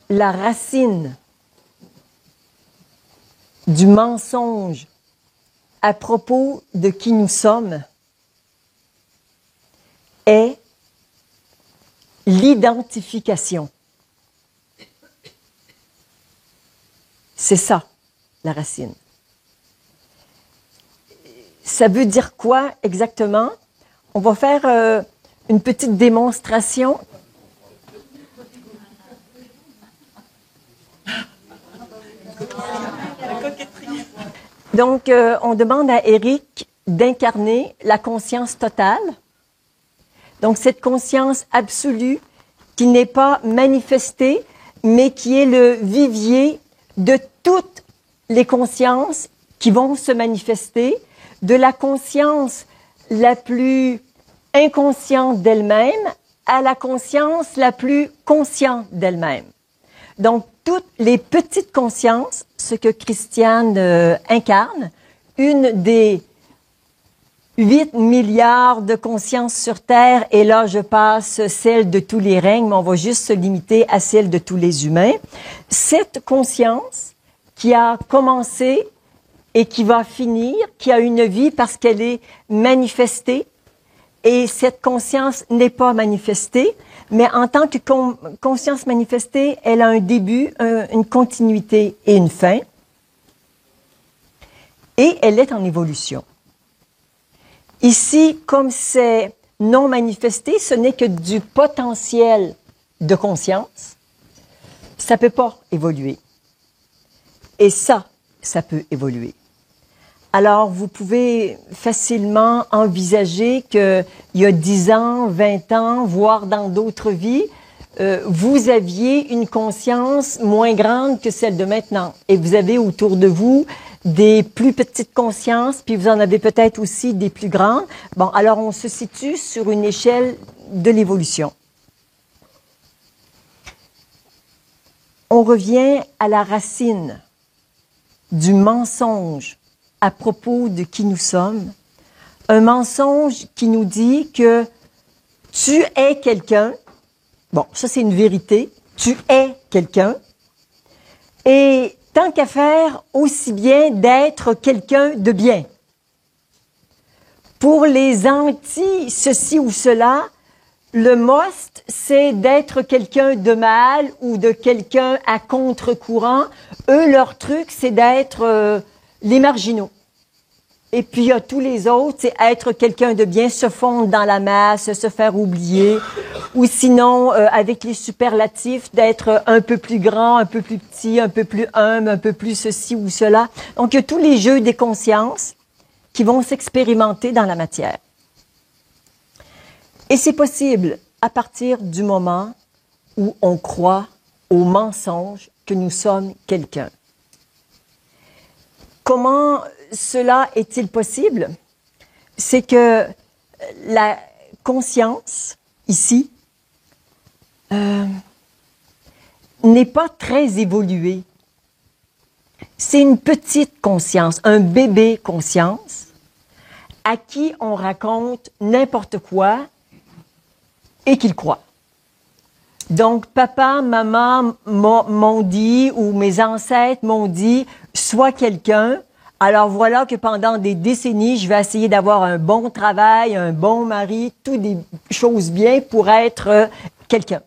la racine du mensonge à propos de qui nous sommes est l'identification. C'est ça, la racine. Ça veut dire quoi exactement? On va faire une petite démonstration. Donc, on demande à Éric d'incarner la conscience totale. Donc, cette conscience absolue qui n'est pas manifestée, mais qui est le vivier de toutes les consciences qui vont se manifester, de la conscience la plus inconsciente d'elle-même à la conscience la plus consciente d'elle-même. Donc, toutes les petites consciences, ce que Christiane incarne, une des 8 milliards de consciences sur Terre, et là, je passe celle de tous les règnes, mais on va juste se limiter à celle de tous les humains. Cette conscience qui a commencé et qui va finir, qui a une vie parce qu'elle est manifestée, et cette conscience n'est pas manifestée, mais en tant que conscience manifestée, elle a un début, une continuité et une fin, et elle est en évolution. Ici, comme c'est non manifesté, ce n'est que du potentiel de conscience. Ça peut pas évoluer. Et ça peut évoluer. Alors, vous pouvez facilement envisager qu'il y a 10 ans, 20 ans, voire dans d'autres vies, vous aviez une conscience moins grande que celle de maintenant. Et vous avez autour de vous des plus petites consciences, puis vous en avez peut-être aussi des plus grandes. Bon, alors on se situe sur une échelle de l'évolution. On revient à la racine du mensonge à propos de qui nous sommes. Un mensonge qui nous dit que tu es quelqu'un. Bon, ça c'est une vérité. Tu es quelqu'un. Et tant qu'à faire, aussi bien d'être quelqu'un de bien. Pour les anti-ceci ou cela, le must, c'est d'être quelqu'un de mal ou de quelqu'un à contre-courant. Eux, leur truc, c'est d'être les marginaux. Et puis, il y a tous les autres, c'est être quelqu'un de bien, se fondre dans la masse, se faire oublier. Ou sinon, avec les superlatifs, d'être un peu plus grand, un peu plus petit, un peu plus humble, un peu plus ceci ou cela. Donc, il y a tous les jeux des consciences qui vont s'expérimenter dans la matière. Et c'est possible à partir du moment où on croit au mensonge que nous sommes quelqu'un. Comment cela est-il possible? C'est que la conscience, ici, n'est pas très évoluée. C'est une petite conscience, un bébé conscience, à qui on raconte n'importe quoi et qu'il croit. Donc, papa, maman m'ont dit, ou mes ancêtres m'ont dit, sois quelqu'un. Alors voilà que pendant des décennies, je vais essayer d'avoir un bon travail, un bon mari, toutes des choses bien pour être quelqu'un.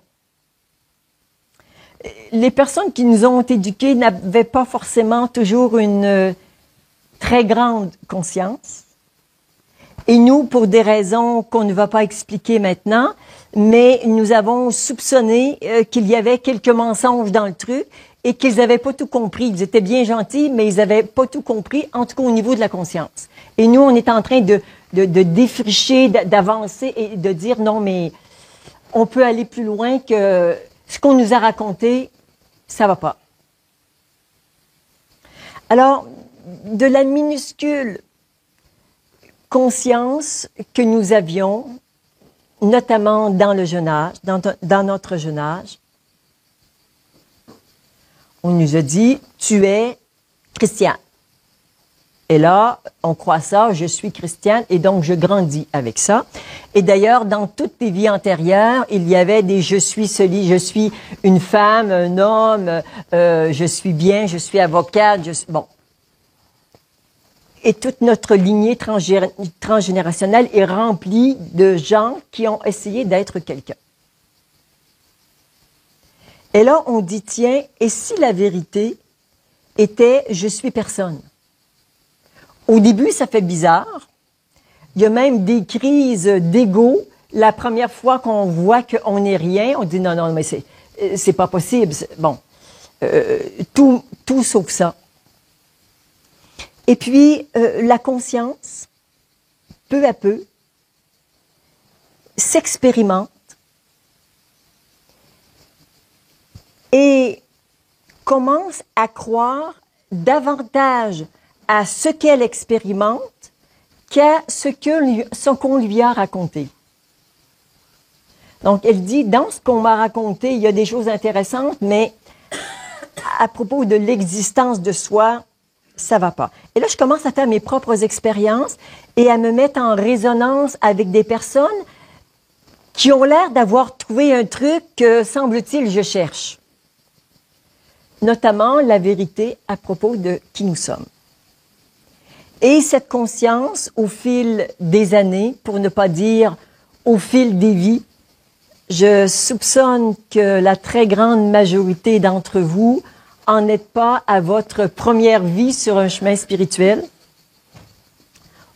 Les personnes qui nous ont éduqués n'avaient pas forcément toujours une très grande conscience. Et nous, pour des raisons qu'on ne va pas expliquer maintenant, mais nous avons soupçonné qu'il y avait quelques mensonges dans le truc et qu'ils n'avaient pas tout compris. Ils étaient bien gentils, mais ils n'avaient pas tout compris, en tout cas au niveau de la conscience. Et nous, on est en train de défricher, d'avancer et de dire non, mais on peut aller plus loin que ce qu'on nous a raconté, ça va pas. Alors, de la minuscule conscience que nous avions, notamment dans le jeune âge, dans notre jeune âge, on nous a dit, tu es Christiane. Et là, on croit ça, je suis chrétienne et donc je grandis avec ça. Et d'ailleurs, dans toutes les vies antérieures, il y avait des je suis celi, je suis une femme, un homme, je suis bien, je suis avocate, bon. Et toute notre lignée transgénérationnelle est remplie de gens qui ont essayé d'être quelqu'un. Et là, on dit, tiens, et si la vérité était je suis personne? Au début, ça fait bizarre. Il y a même des crises d'ego. La première fois qu'on voit qu'on n'est rien, on dit non, non, mais c'est pas possible. Bon, tout sauf ça. Et puis, la conscience, peu à peu, s'expérimente et commence à croire davantage à ce qu'elle expérimente qu'à ce qu'on lui a raconté. Donc, elle dit, dans ce qu'on m'a raconté, il y a des choses intéressantes, mais à propos de l'existence de soi, ça va pas. Et là, je commence à faire mes propres expériences et à me mettre en résonance avec des personnes qui ont l'air d'avoir trouvé un truc que, semble-t-il, je cherche. Notamment la vérité à propos de qui nous sommes. Et cette conscience, au fil des années, pour ne pas dire au fil des vies, je soupçonne que la très grande majorité d'entre vous en êtes pas à votre première vie sur un chemin spirituel.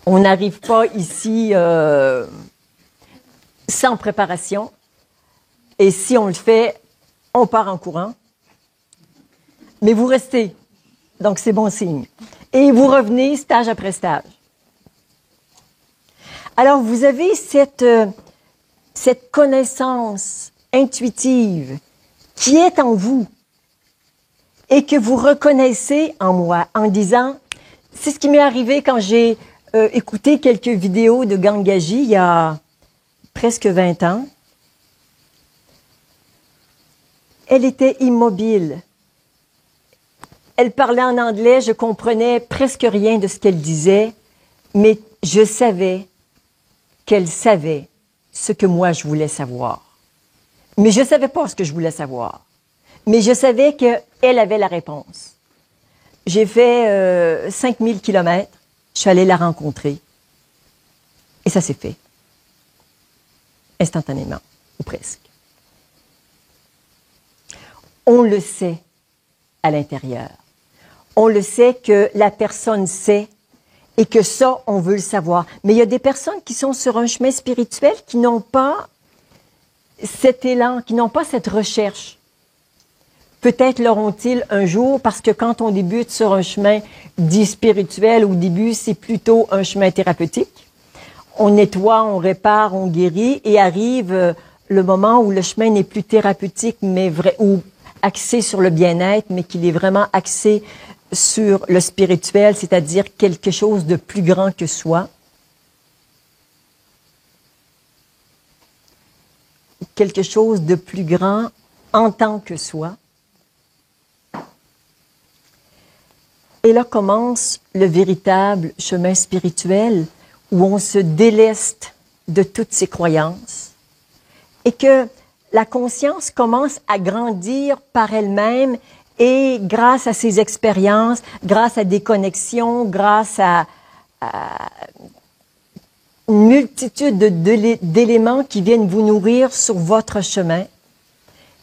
On n'arrive pas ici sans préparation. Et si on le fait, on part en courant. Mais vous restez. Donc, c'est bon signe. Et vous revenez stage après stage. Alors, vous avez cette connaissance intuitive qui est en vous et que vous reconnaissez en moi en disant, c'est ce qui m'est arrivé quand j'ai écouté quelques vidéos de Gangaji il y a presque 20 ans. Elle était immobile. Elle parlait en anglais, je comprenais presque rien de ce qu'elle disait, mais je savais qu'elle savait ce que moi je voulais savoir. Mais je ne savais pas ce que je voulais savoir. Mais je savais qu'elle avait la réponse. J'ai fait 5000 kilomètres, je suis allée la rencontrer. Et ça s'est fait. Instantanément, ou presque. On le sait à l'intérieur. On le sait que la personne sait et que ça, on veut le savoir. Mais il y a des personnes qui sont sur un chemin spirituel qui n'ont pas cet élan, qui n'ont pas cette recherche. Peut-être l'auront-ils un jour parce que quand on débute sur un chemin dit spirituel, au début, c'est plutôt un chemin thérapeutique. On nettoie, on répare, on guérit et arrive le moment où le chemin n'est plus thérapeutique, mais ou axé sur le bien-être, mais qu'il est vraiment axé sur le spirituel, c'est-à-dire quelque chose de plus grand que soi. Quelque chose de plus grand en tant que soi. Et là commence le véritable chemin spirituel où on se déleste de toutes ses croyances et que la conscience commence à grandir par elle-même et grâce à ses expériences, grâce à des connexions, grâce à une multitude d'éléments qui viennent vous nourrir sur votre chemin.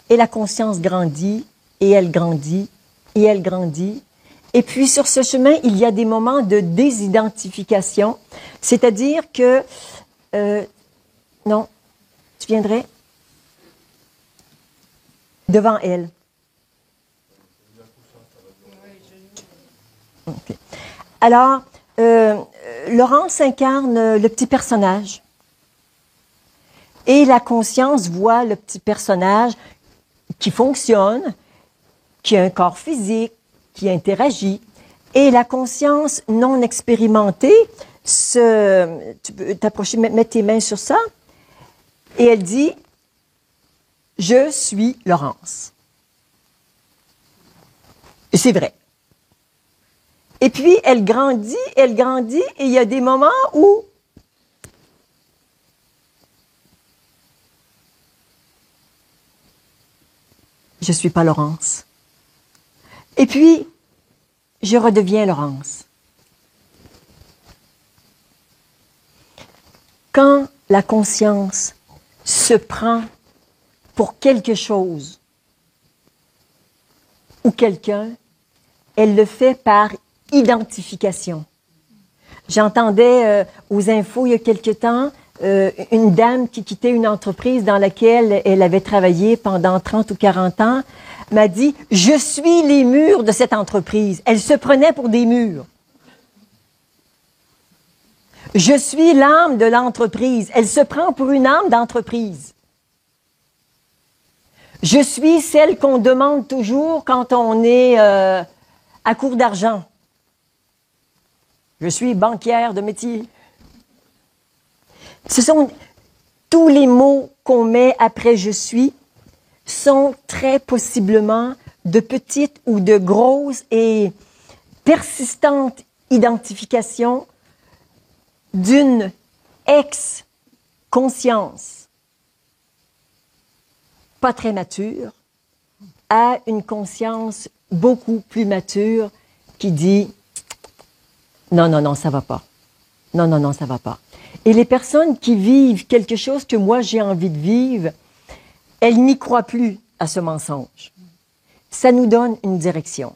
Et la conscience grandit, et elle grandit, et elle grandit. Et puis sur ce chemin, il y a des moments de désidentification, c'est-à-dire que... non, tu viendrais devant elle. Okay. Alors, Laurence incarne le petit personnage. Et la conscience voit le petit personnage qui fonctionne, qui a un corps physique, qui interagit. Et la conscience non expérimentée, tu peux t'approcher, mettre tes mains sur ça, et elle dit, je suis Laurence. Et c'est vrai. Et puis, elle grandit, et il y a des moments où je suis pas Laurence. Et puis, je redeviens Laurence. Quand la conscience se prend pour quelque chose ou quelqu'un, elle le fait par identification. J'entendais aux infos il y a quelque temps une dame qui quittait une entreprise dans laquelle elle avait travaillé pendant 30 ou 40 ans, m'a dit « Je suis les murs de cette entreprise ». Elle se prenait pour des murs. « Je suis l'âme de l'entreprise ». Elle se prend pour une âme d'entreprise. « Je suis celle qu'on demande toujours quand on est à court d'argent ». Je suis banquière de métier. Ce sont tous les mots qu'on met après « je suis » sont très possiblement de petites ou de grosses et persistantes identifications d'une ex-conscience pas très mature à une conscience beaucoup plus mature qui dit « Non, non, non, ça va pas. Non, non, non, ça va pas. » Et les personnes qui vivent quelque chose que moi j'ai envie de vivre, elles n'y croient plus à ce mensonge. Ça nous donne une direction.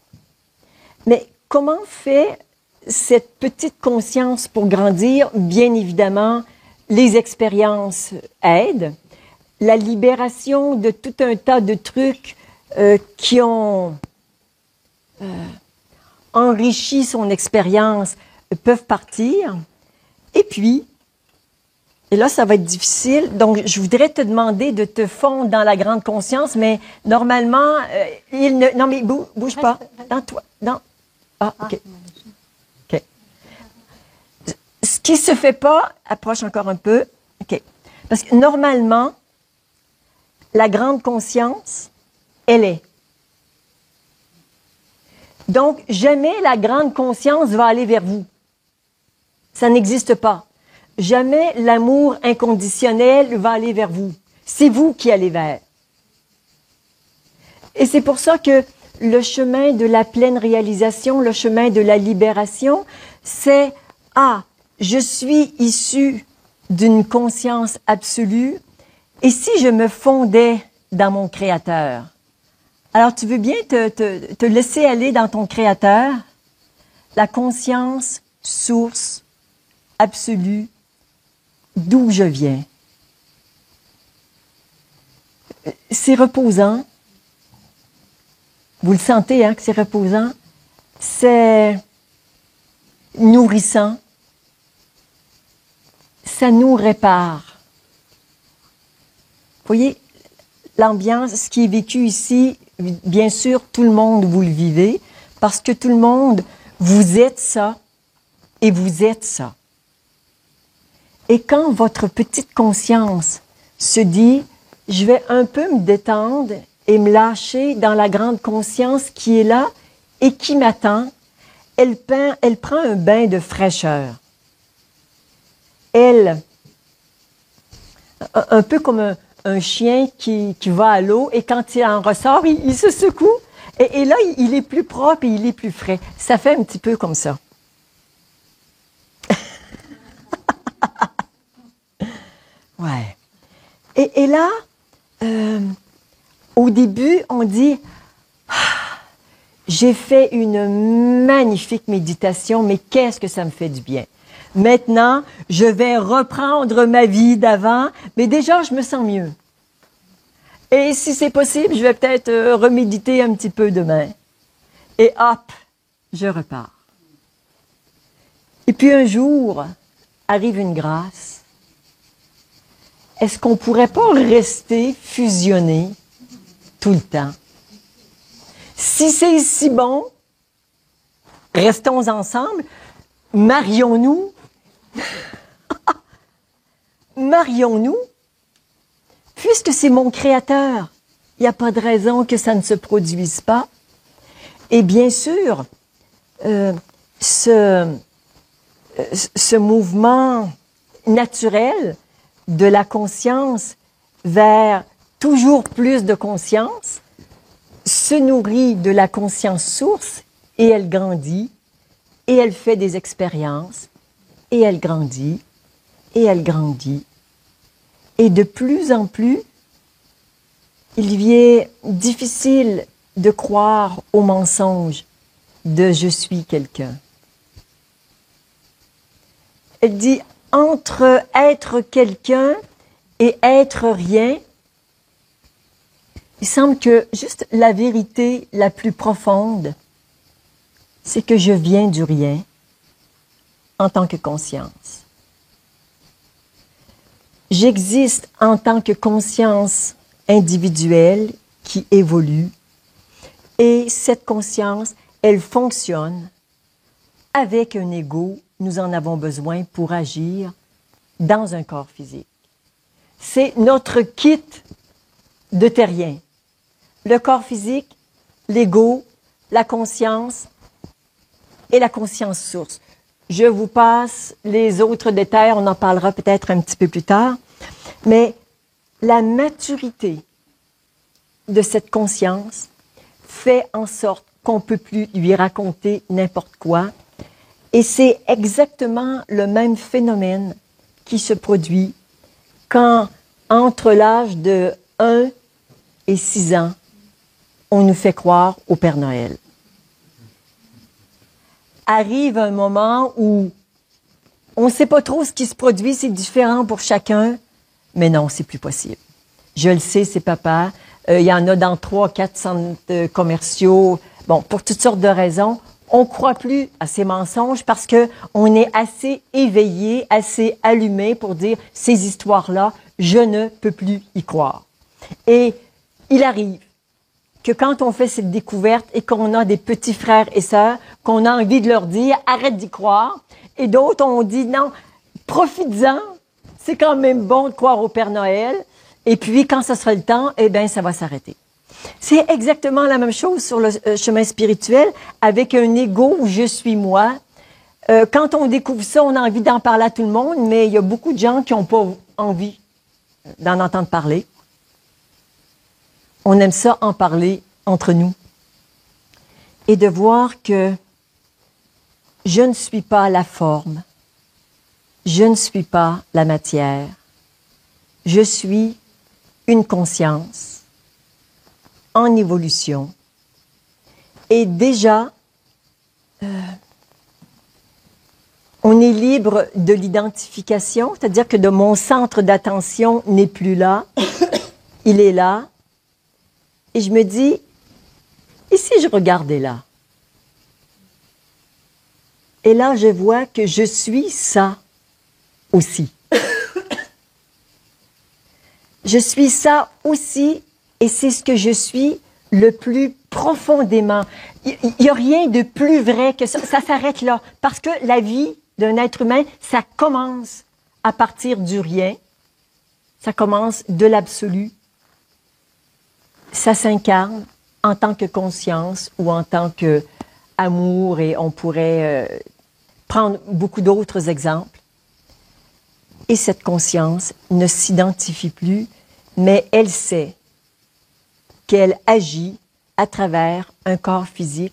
Mais comment fait cette petite conscience pour grandir? Bien évidemment, les expériences aident. La libération de tout un tas de trucs qui ont enrichi son expérience peuvent partir. Et puis, et là, ça va être difficile. Donc, je voudrais te demander de te fondre dans la grande conscience, mais normalement, il ne... Non, mais bouge pas. Dans toi. Dans... Ah, OK. OK. Ce qui se fait pas, approche encore un peu. OK. Parce que normalement, la grande conscience, elle est. Donc, jamais la grande conscience va aller vers vous. Ça n'existe pas. Jamais l'amour inconditionnel va aller vers vous. C'est vous qui allez vers. Et c'est pour ça que le chemin de la pleine réalisation, le chemin de la libération, c'est « Ah, je suis issu d'une conscience absolue et si je me fondais dans mon Créateur? » Alors, tu veux bien te laisser aller dans ton Créateur? La conscience, source, absolue, d'où je viens. C'est reposant. Vous le sentez, hein, que c'est reposant? C'est nourrissant. Ça nous répare. Vous voyez, l'ambiance, ce qui est vécu ici, bien sûr, tout le monde, vous le vivez, parce que tout le monde, vous êtes ça et vous êtes ça. Et quand votre petite conscience se dit « Je vais un peu me détendre et me lâcher dans la grande conscience qui est là et qui m'attend », elle prend un bain de fraîcheur. Elle, un peu comme un chien qui va à l'eau et quand il en ressort, il se secoue. Et là, il est plus propre et il est plus frais. Ça fait un petit peu comme ça. Ouais. Et là, au début, on dit j'ai fait une magnifique méditation, mais qu'est-ce que ça me fait du bien. Maintenant, je vais reprendre ma vie d'avant, mais déjà, je me sens mieux. Et si c'est possible, je vais peut-être reméditer un petit peu demain. Et hop, je repars. Et puis un jour, arrive une grâce. Est-ce qu'on ne pourrait pas rester fusionnés tout le temps? Si c'est si bon, restons ensemble, marions-nous. Marions-nous, puisque c'est mon Créateur. Il n'y a pas de raison que ça ne se produise pas. Et bien sûr, ce mouvement naturel de la conscience vers toujours plus de conscience se nourrit de la conscience source et elle grandit et elle fait des expériences et elle grandit et elle grandit. Et de plus en plus, il lui est difficile de croire au mensonge de « je suis quelqu'un ». Elle dit « entre être quelqu'un et être rien », il semble que juste la vérité la plus profonde, c'est que je viens du rien en tant que conscience. J'existe en tant que conscience individuelle qui évolue et cette conscience, elle fonctionne avec un ego. Nous en avons besoin pour agir dans un corps physique. C'est notre kit de terrien. Le corps physique, l'ego, la conscience et la conscience source. Je vous passe les autres détails, on en parlera peut-être un petit peu plus tard, mais la maturité de cette conscience fait en sorte qu'on ne peut plus lui raconter n'importe quoi. Et c'est exactement le même phénomène qui se produit quand, entre l'âge de 1 et 6 ans, on nous fait croire au Père Noël. Arrive un moment où on ne sait pas trop ce qui se produit, c'est différent pour chacun, mais non, c'est plus possible. Je le sais, c'est papa. Il y en a dans 3, 4 centres commerciaux. Bon, pour toutes sortes de raisons, on ne croit plus à ces mensonges parce que on est assez éveillé, assez allumé pour dire ces histoires-là, je ne peux plus y croire. Et il arrive que quand on fait cette découverte et qu'on a des petits frères et sœurs, qu'on a envie de leur dire « arrête d'y croire », et d'autres, on dit « non, profites-en, c'est quand même bon de croire au Père Noël », et puis quand ça sera le temps, eh bien, ça va s'arrêter. C'est exactement la même chose sur le chemin spirituel, avec un ego où je suis moi. Quand on découvre ça, on a envie d'en parler à tout le monde, mais il y a beaucoup de gens qui n'ont pas envie d'en entendre parler. On aime ça en parler entre nous. Et de voir que je ne suis pas la forme, je ne suis pas la matière, je suis une conscience en évolution. Et déjà, on est libre de l'identification, c'est-à-dire que de mon centre d'attention n'est plus là, il est là. Et je me dis, et si je regardais là? Et là, je vois que je suis ça aussi. Je suis ça aussi, et c'est ce que je suis le plus profondément. Il n'y a rien de plus vrai que ça. Ça s'arrête là. Parce que la vie d'un être humain, ça commence à partir du rien. Ça commence de l'absolu. Ça s'incarne en tant que conscience ou en tant qu'amour, et on pourrait prendre beaucoup d'autres exemples. Et cette conscience ne s'identifie plus, mais elle sait qu'elle agit à travers un corps physique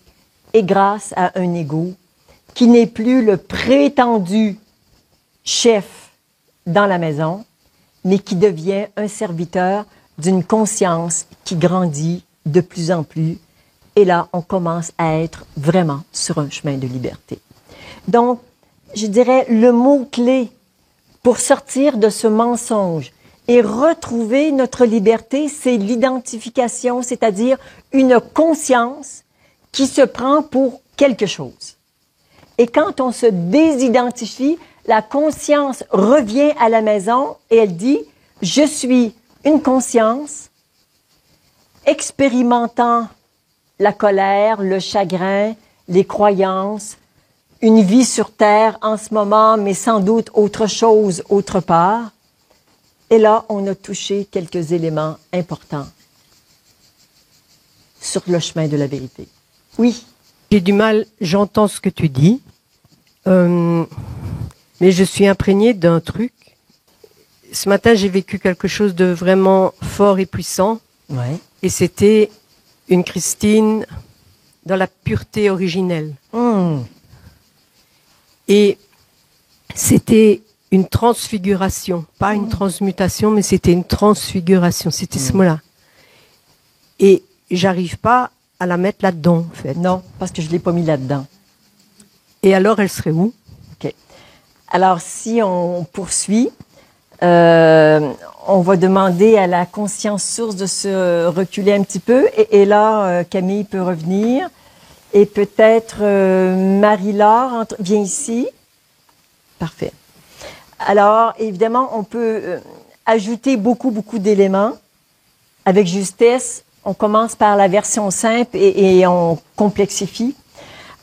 et grâce à un ego qui n'est plus le prétendu chef dans la maison, mais qui devient un serviteur d'une conscience qui grandit de plus en plus. Et là, on commence à être vraiment sur un chemin de liberté. Donc, je dirais, le mot-clé pour sortir de ce mensonge et retrouver notre liberté, c'est l'identification, c'est-à-dire une conscience qui se prend pour quelque chose. Et quand on se désidentifie, la conscience revient à la maison et elle dit « je suis une conscience expérimentant la colère, le chagrin, les croyances, une vie sur Terre en ce moment, mais sans doute autre chose autre part. » Et là, on a touché quelques éléments importants sur le chemin de la vérité. Oui. J'ai du mal, j'entends ce que tu dis, Mais je suis imprégnée d'un truc. Ce matin, j'ai vécu quelque chose de vraiment fort et puissant. Ouais. Et c'était une Christine dans la pureté originelle. Et c'était une transfiguration, pas une transmutation, mais c'était une transfiguration. C'était ce mot-là. Et j'arrive pas à la mettre là-dedans, en fait. Non, parce que je l'ai pas mis là-dedans. Et alors, elle serait où? OK. Alors, si on poursuit, on va demander à la conscience source de se reculer un petit peu. Et là, Camille peut revenir. Et peut-être Marie-Laure vient ici. Parfait. Alors, évidemment, on peut ajouter beaucoup d'éléments. Avec justesse, on commence par la version simple et on complexifie.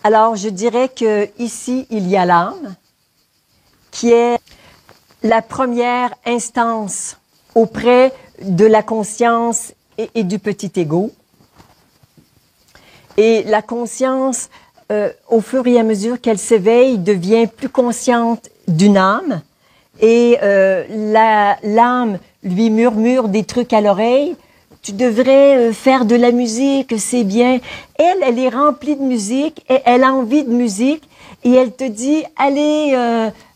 Alors, je dirais que ici, il y a l'âme, qui est la première instance auprès de la conscience et du petit ego. Et la conscience, au fur et à mesure qu'elle s'éveille, devient plus consciente d'une âme. Et l'âme lui murmure des trucs à l'oreille. Tu devrais faire de la musique, c'est bien. Elle est remplie de musique, et elle a envie de musique. Et elle te dit, allez,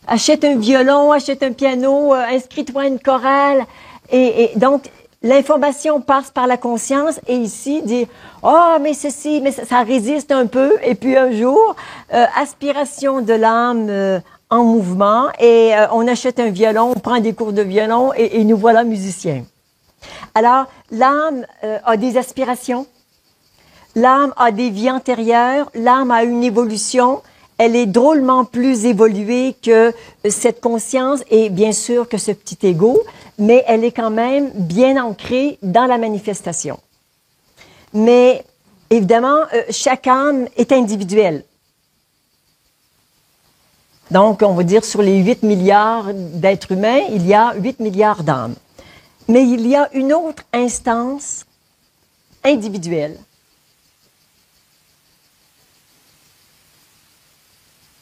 achète un violon, achète un piano, inscris-toi à une chorale. Et donc, l'information passe par la conscience et ici dit oh mais ceci mais ça résiste un peu et puis un jour aspiration de l'âme en mouvement et on achète un violon, on prend des cours de violon et nous voilà musiciens. Alors l'âme a des aspirations, l'âme a des vies antérieures, l'âme a une évolution. Elle est drôlement plus évoluée que cette conscience et bien sûr que ce petit ego, mais elle est quand même bien ancrée dans la manifestation. Mais évidemment, chaque âme est individuelle. Donc, on va dire sur les 8 milliards d'êtres humains, il y a 8 milliards d'âmes. Mais il y a une autre instance individuelle.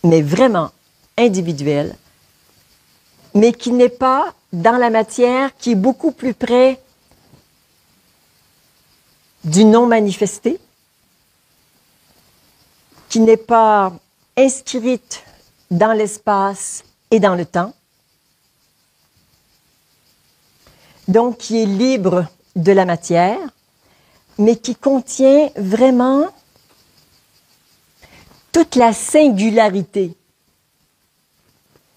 Mais vraiment individuelle, mais qui n'est pas dans la matière, qui est beaucoup plus près du non manifesté, qui n'est pas inscrite dans l'espace et dans le temps, donc qui est libre de la matière, mais qui contient vraiment toute la singularité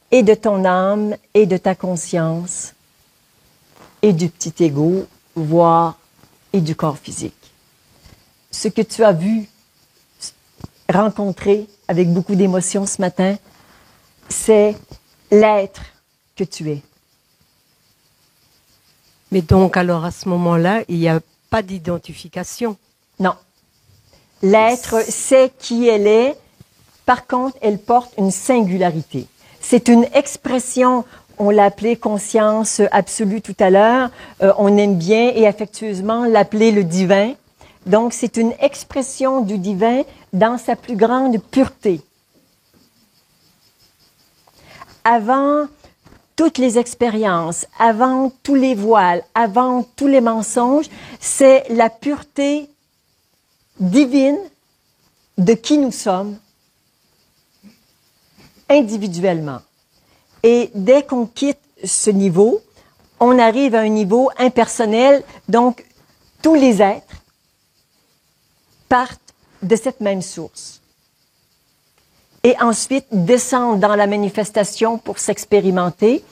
et de ton âme et de ta conscience et du petit ego, voire et du corps physique. Ce que tu as vu, rencontré avec beaucoup d'émotion ce matin, c'est l'être que tu es. Mais donc, alors, à ce moment-là, il n'y a pas d'identification. Non. L'être sait qui elle est. Par contre, elle porte une singularité. C'est une expression, on l'a appelée conscience absolue tout à l'heure, on aime bien et affectueusement l'appeler le divin. Donc, c'est une expression du divin dans sa plus grande pureté. Avant toutes les expériences, avant tous les voiles, avant tous les mensonges, c'est la pureté divine de qui nous sommes, individuellement. Et dès qu'on quitte ce niveau, on arrive à un niveau impersonnel, donc tous les êtres partent de cette même source. Et ensuite descendent dans la manifestation pour s'expérimenter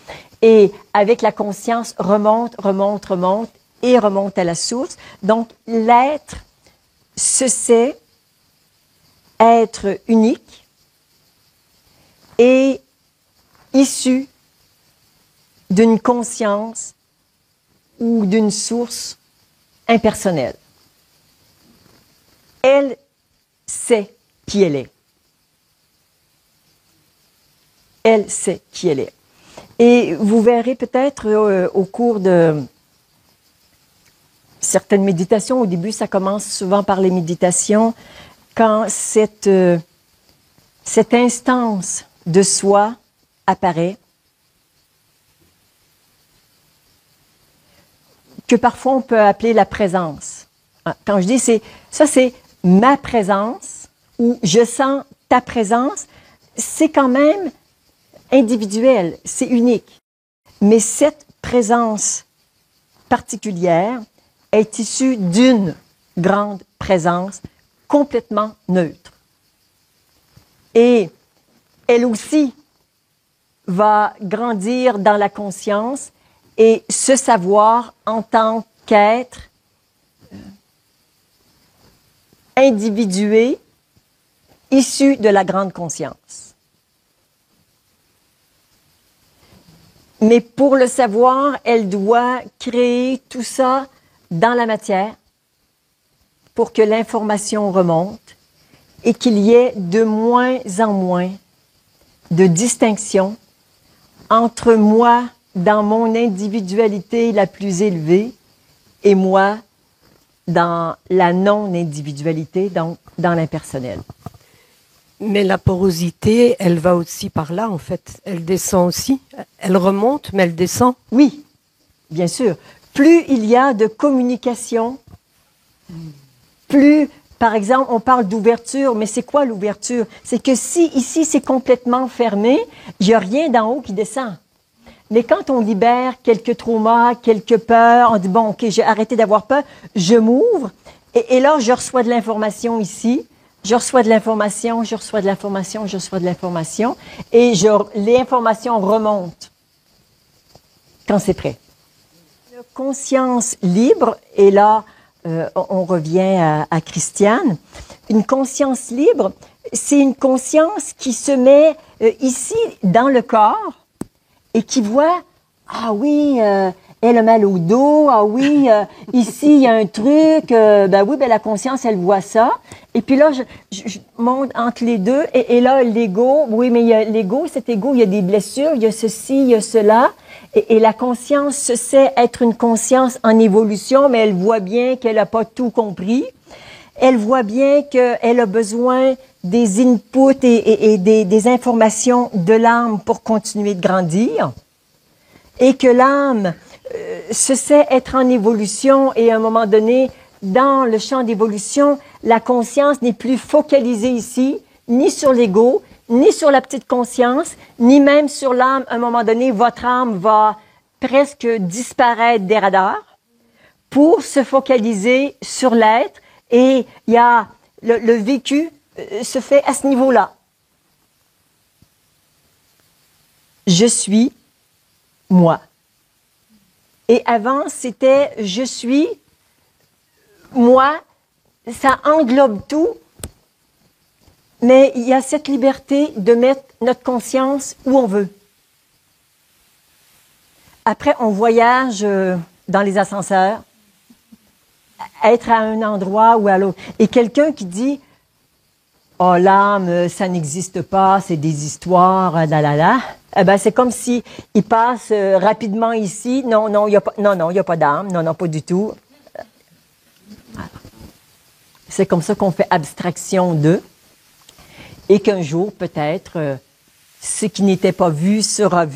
et avec la conscience remonte et remonte à la source. Donc l'être se sait être unique et issu d'une conscience ou d'une source impersonnelle. Elle sait qui elle est. Elle sait qui elle est. Et vous verrez peut-être au cours de certaines méditations, au début ça commence souvent par les méditations, quand cette instance de soi apparaît, que parfois on peut appeler la présence. Quand je dis ça c'est ma présence ou je sens ta présence, c'est quand même individuel, c'est unique. Mais cette présence particulière est issue d'une grande présence complètement neutre. Et elle aussi va grandir dans la conscience et se savoir en tant qu'être individué, issu de la grande conscience. Mais pour le savoir, elle doit créer tout ça dans la matière pour que l'information remonte et qu'il y ait de moins en moins de distinction entre moi dans mon individualité la plus élevée et moi dans la non-individualité, donc dans l'impersonnel. Mais la porosité, elle va aussi par là, en fait. Elle descend aussi. Elle remonte, mais elle descend. Oui, bien sûr. Plus il y a de communication, plus, par exemple, on parle d'ouverture, mais c'est quoi l'ouverture? C'est que si ici c'est complètement fermé, il n'y a rien d'en haut qui descend. Mais quand on libère quelques traumas, quelques peurs, on dit, bon, OK, j'ai arrêté d'avoir peur, je m'ouvre, et là, je reçois de l'information ici, je reçois de l'information, je reçois de l'information, je reçois de l'information, et l'information remonte quand c'est prêt. La conscience libre, et là, on revient à Christiane, une conscience libre, c'est une conscience qui se met ici dans le corps, et qui voit, ah oui, elle a mal au dos, ah oui, ici il y a un truc, ben oui, ben la conscience elle voit ça. Et puis là, je monte entre les deux, et là l'ego, oui, mais il y a l'ego, cet ego, il y a des blessures, il y a ceci, il y a cela, et la conscience se sait être une conscience en évolution, mais elle voit bien qu'elle n'a pas tout compris. Elle voit bien qu'elle a besoin des inputs et des informations de l'âme pour continuer de grandir, et que l'âme se sait être en évolution, et à un moment donné, dans le champ d'évolution, la conscience n'est plus focalisée ici, ni sur l'ego, ni sur la petite conscience, ni même sur l'âme. À un moment donné, votre âme va presque disparaître des radars pour se focaliser sur l'être. Et il y a le vécu se fait à ce niveau-là. Je suis moi. Et avant, c'était je suis moi. Ça englobe tout. Mais il y a cette liberté de mettre notre conscience où on veut. Après, on voyage dans les ascenseurs, être à un endroit ou à l'autre. Et quelqu'un qui dit « Oh, l'âme, ça n'existe pas, c'est des histoires, là. » Eh ben, c'est comme si il passe rapidement ici. Non, il n'y a pas, non, il y a pas d'âme. Non, pas du tout. C'est comme ça qu'on fait abstraction d'eux. Et qu'un jour, peut-être, ce qui n'était pas vu, sera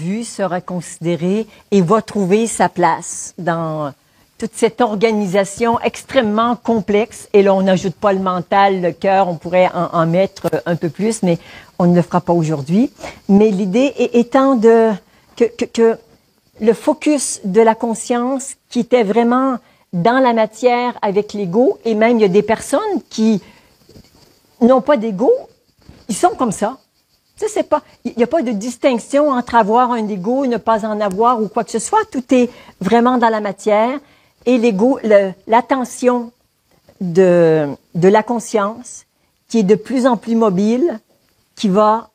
considéré et va trouver sa place dans toute cette organisation extrêmement complexe. Et là, on n'ajoute pas le mental, le cœur, on pourrait en mettre un peu plus, mais on ne le fera pas aujourd'hui. Mais l'idée étant que le focus de la conscience qui était vraiment dans la matière avec l'ego, et même il y a des personnes qui n'ont pas d'ego, ils sont comme ça. Tu sais, c'est pas, il n'y a pas de distinction entre avoir un ego et ne pas en avoir ou quoi que ce soit. Tout est vraiment dans la matière. Et l'ego, l'attention de la conscience, qui est de plus en plus mobile, qui va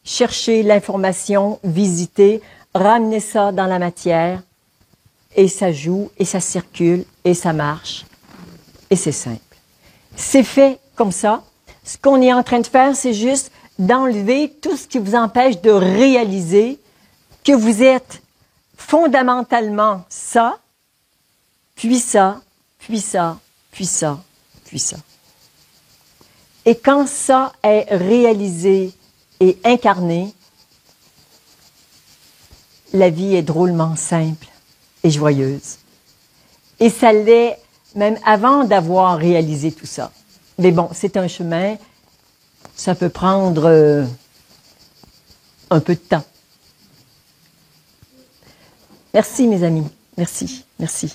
chercher l'information, visiter, ramener ça dans la matière, et ça joue, et ça circule, et ça marche. Et c'est simple. C'est fait comme ça. Ce qu'on est en train de faire, c'est juste d'enlever tout ce qui vous empêche de réaliser que vous êtes fondamentalement ça, puis ça, puis ça, puis ça, puis ça. Et quand ça est réalisé et incarné, la vie est drôlement simple et joyeuse. Et ça l'est même avant d'avoir réalisé tout ça. Mais bon, c'est un chemin, ça peut prendre un peu de temps. Merci mes amis, merci, merci.